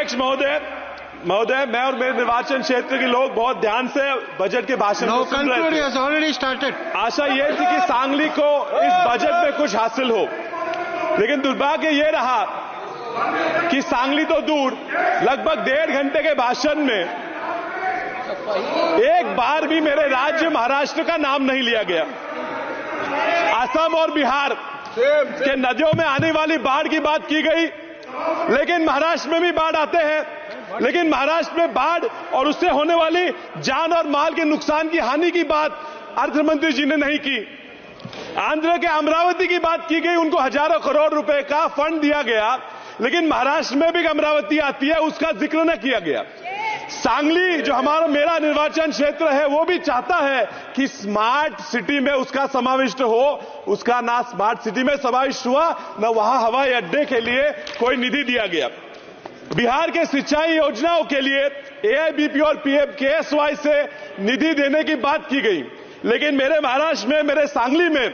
अध्यक्ष महोदय, मैं और मेरे निर्वाचन क्षेत्र के लोग बहुत ध्यान से बजट के भाषण को सुन रहे थे। आशा ये थी कि सांगली को इस बजट में कुछ हासिल हो, लेकिन दुर्भाग्य ये रहा कि सांगली तो दूर, लगभग 1.5 घंटे के भाषण में एक बार भी मेरे राज्य महाराष्ट्र का नाम नहीं लिया गया। असम और बिहार के नदियों में आने वाली बाढ़ की बात की गई, लेकिन महाराष्ट्र में भी बाढ़ आते हैं, लेकिन महाराष्ट्र में बाढ़ और उससे होने वाली जान और माल के नुकसान की हानि की बात अर्थमंत्री जी ने नहीं की। आंध्र के अमरावती की बात की गई, उनको हजारों करोड़ रुपए का फंड दिया गया, लेकिन महाराष्ट्र में भी अमरावती आती है, उसका जिक्र न किया गया। सांगली जो मेरा निर्वाचन क्षेत्र है, वो भी चाहता है कि स्मार्ट सिटी में उसका समाविष्ट हो, उसका ना स्मार्ट सिटी में समाविष्ट हुआ, न वहां हवाई अड्डे के लिए कोई निधि दिया गया। बिहार के सिंचाई योजनाओं के लिए एआईबीपी और पीएमकेएसवाई से निधि देने की बात की गई, लेकिन मेरे महाराष्ट्र में, मेरे सांगली में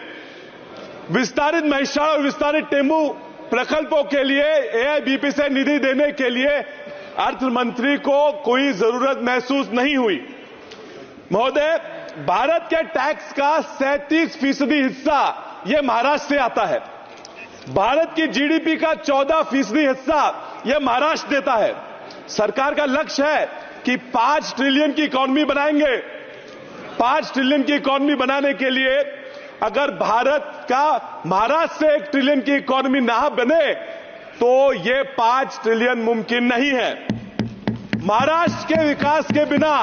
विस्तारित महिषार और विस्तारित टेमू प्रकल्पों के लिए एआईबीपी से निधि देने के लिए अर्थ मंत्री को कोई जरूरत महसूस नहीं हुई। महोदय, भारत के टैक्स का 37% हिस्सा यह महाराष्ट्र से आता है। भारत की जीडीपी का 14% हिस्सा यह महाराष्ट्र देता है। सरकार का लक्ष्य है कि 5 ट्रिलियन की इकोनॉमी बनाएंगे। 5 ट्रिलियन की इकोनॉमी बनाने के लिए अगर भारत का महाराष्ट्र से 1 ट्रिलियन की इकोनॉमी ना बने तो ये 5 ट्रिलियन मुमकिन नहीं है। महाराष्ट्र के विकास के बिना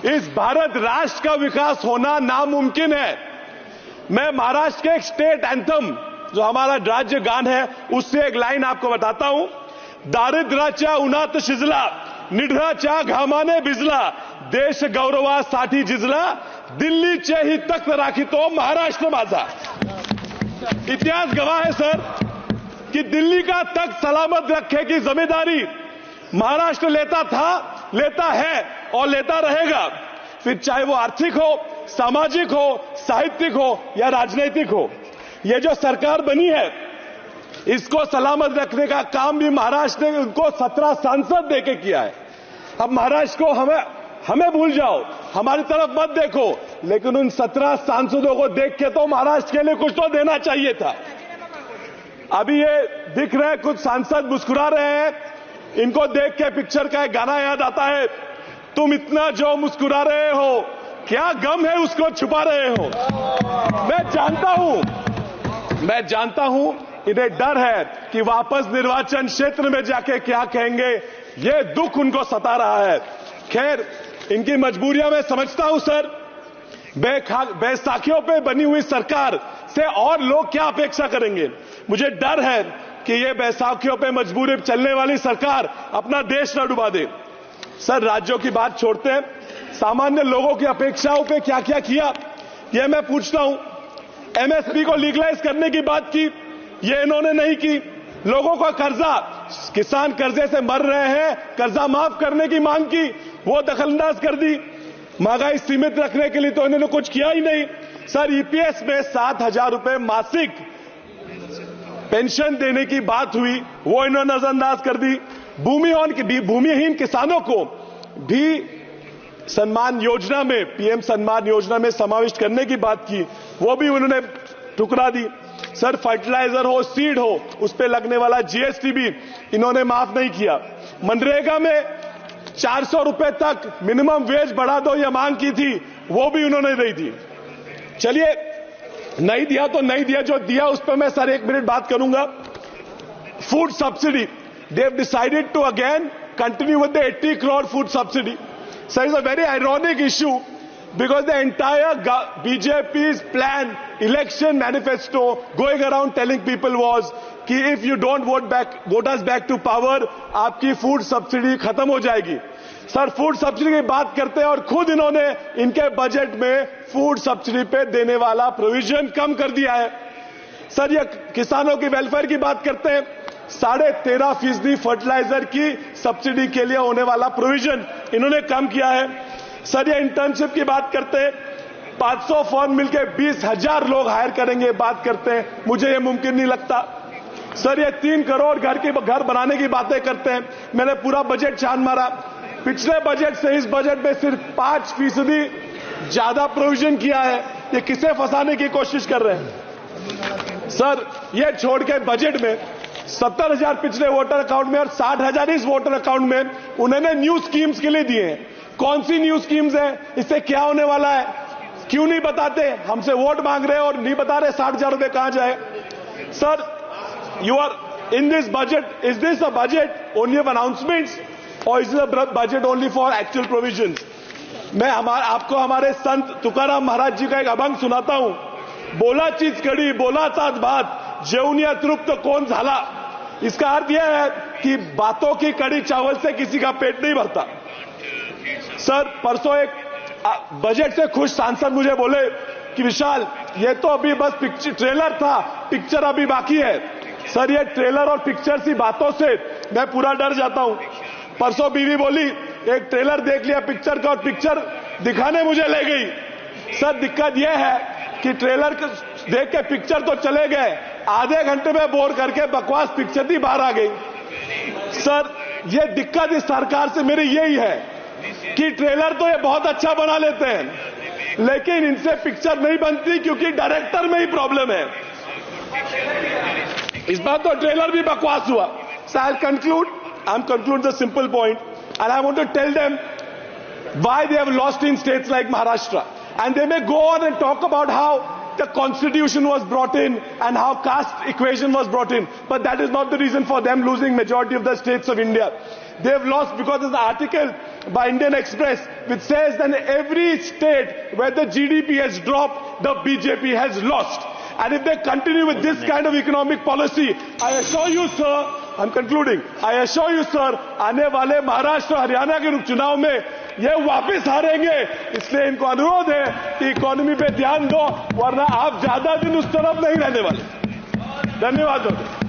इस भारत राष्ट्र का विकास होना नामुमकिन है। मैं महाराष्ट्र के एक स्टेट एंथम, जो हमारा राज्य गान है, उससे एक लाइन आपको बताता हूं। दारिद्र्याच्या उन्हात शिजला, निढळाच्या घामाने भिजला, देश गौरवासाठी झिजला, दिल्लीचे ही तख्त राखितो महाराष्ट्र माझा। इतिहास गवाह है सर कि दिल्ली का तख्त सलामत रखने की जिम्मेदारी महाराष्ट्र लेता था, लेता है और लेता रहेगा, फिर चाहे वो आर्थिक हो, सामाजिक हो, साहित्यिक हो या राजनीतिक हो। ये जो सरकार बनी है, इसको सलामत रखने का काम भी महाराष्ट्र ने उनको 17 सांसद देके किया है। अब महाराष्ट्र को हमें भूल जाओ, हमारी तरफ मत देखो, लेकिन उन 17 सांसदों को देख के तो महाराष्ट्र के लिए कुछ तो देना चाहिए था। अभी ये दिख रहे, कुछ सांसद मुस्कुरा रहे हैं, इनको देख के पिक्चर का एक गाना याद आता है, तुम इतना जो मुस्कुरा रहे हो, क्या गम है उसको छुपा रहे हो। मैं जानता हूं इन्हें डर है कि वापस निर्वाचन क्षेत्र में जाके क्या कहेंगे, ये दुख उनको सता रहा है। खैर, इनकी मजबूरियां मैं समझता हूं सर। बैसाखियों पे बनी हुई सरकार से और लोग क्या अपेक्षा करेंगे। मुझे डर है कि ये बैसाखियों पे मजबूरी चलने वाली सरकार अपना देश न डुबा दे। सर, राज्यों की बात छोड़ते हैं, सामान्य लोगों की अपेक्षाओं पे क्या क्या किया, ये मैं पूछता हूं। एमएसपी को लीगलाइज करने की बात की, ये इन्होंने नहीं की। लोगों का कर्जा, किसान कर्जे से मर रहे हैं, कर्जा माफ करने की मांग की, वो दखलंदाज कर दी। महंगाई सीमित रखने के लिए तो इन्होंने कुछ किया ही नहीं। सर, ईपीएस में 7,000 रुपए मासिक पेंशन देने की बात हुई, वो इन्होंने नजरअंदाज कर दी। भूमिहीन किसानों को भी सम्मान योजना में, पीएम सम्मान योजना में समाविष्ट करने की बात की, वो भी उन्होंने ठुकरा दी। सर, फर्टिलाइजर हो, सीड हो, उस पर लगने वाला जीएसटी भी इन्होंने माफ नहीं किया। मनरेगा में 400 रुपए तक मिनिमम वेज बढ़ा दो, यह मांग की थी, वो भी उन्होंने नहीं दी। चलिए, नहीं दिया तो नहीं दिया, जो दिया उस पर मैं सर 1 मिनट बात करूंगा। Food subsidy, they have decided to again continue with the 80 crore food subsidy. So it's a very ironic issue because the entire BJP's plan, election manifesto going around telling people was कि if you don't vote us back to power, आपकी food subsidy खत्म हो जाएगी। Sir, food subsidy की बात करते हैं और खुद इन्होंने इनके बजट में फूड सब्सिडी पे देने वाला प्रोविजन कम कर दिया है। सर, ये किसानों की वेलफेयर की बात करते हैं, 13.5% फर्टिलाइजर की सब्सिडी के लिए होने वाला प्रोविजन इन्होंने कम किया है। सर, ये इंटर्नशिप की बात करते हैं, 500 फर्म मिलकर 20,000 लोग हायर करेंगे, बात करते हैं, मुझे ये मुमकिन नहीं लगता। सर ये 3 करोड़ घर बनाने की बातें करते हैं। मैंने पूरा बजट छान मारा, पिछले बजट से इस बजट में सिर्फ 5% ज्यादा प्रोविजन किया है। ये किसे फंसाने की कोशिश कर रहे हैं? सर ये छोड़ के बजट में 70,000 पिछले वोटर अकाउंट में और 60,000 इस वोटर अकाउंट में उन्होंने न्यू स्कीम्स के लिए दिए हैं। कौन सी न्यू स्कीम्स है? इससे क्या होने वाला है? क्यों नहीं बताते? हमसे वोट मांग रहे हैं और नहीं बता रहे 60,000 रुपए कहां जाए। Sir you are in this budget, is this a budget only of announcements or is it a budget only for actual provisions? मैं आपको हमारे संत तुकाराम महाराज जी का एक अभंग सुनाता हूं। बोला चीज कड़ी बोला साथ बात, जेवनिया तृप्त कौन झाला। इसका अर्थ यह है कि बातों की कड़ी चावल से किसी का पेट नहीं भरता। सर परसों एक बजट से खुश सांसद मुझे बोले कि विशाल ये तो अभी बस ट्रेलर था, पिक्चर अभी बाकी है। सर ये ट्रेलर और पिक्चर सी बातों से मैं पूरा डर जाता हूं। परसों बीवी बोली एक ट्रेलर देख लिया पिक्चर का और पिक्चर दिखाने मुझे ले गई। सर दिक्कत यह है कि ट्रेलर देख के पिक्चर तो चले गए, आधे घंटे में बोर करके बकवास पिक्चर भी बाहर आ गई। सर ये दिक्कत इस सरकार से मेरी यही है कि ट्रेलर तो ये बहुत अच्छा बना लेते हैं लेकिन इनसे पिक्चर नहीं बनती क्योंकि डायरेक्टर में ही प्रॉब्लम है। इस बार तो ट्रेलर भी बकवास हुआ। So I'll conclude the simple point and I want to tell them why they have lost in states like Maharashtra. And they may go on and talk about how the constitution was brought in and how caste equation was brought in. But that is not the reason for them losing majority of the states of India. They have lost because there's an article by Indian Express which says that in every state where the GDP has dropped, the BJP has lost. And if they continue with this kind of economic policy, I assure you, sir, I'm concluding, I assure you, sir, आने वाले महाराष्ट्र हरियाणा के चुनाव में ये वापस हारेंगे। इसलिए इनको अनुरोध है कि इकोनॉमी पे ध्यान दो, वरना आप ज्यादा दिन उस तरफ नहीं रहने वाले। धन्यवाद।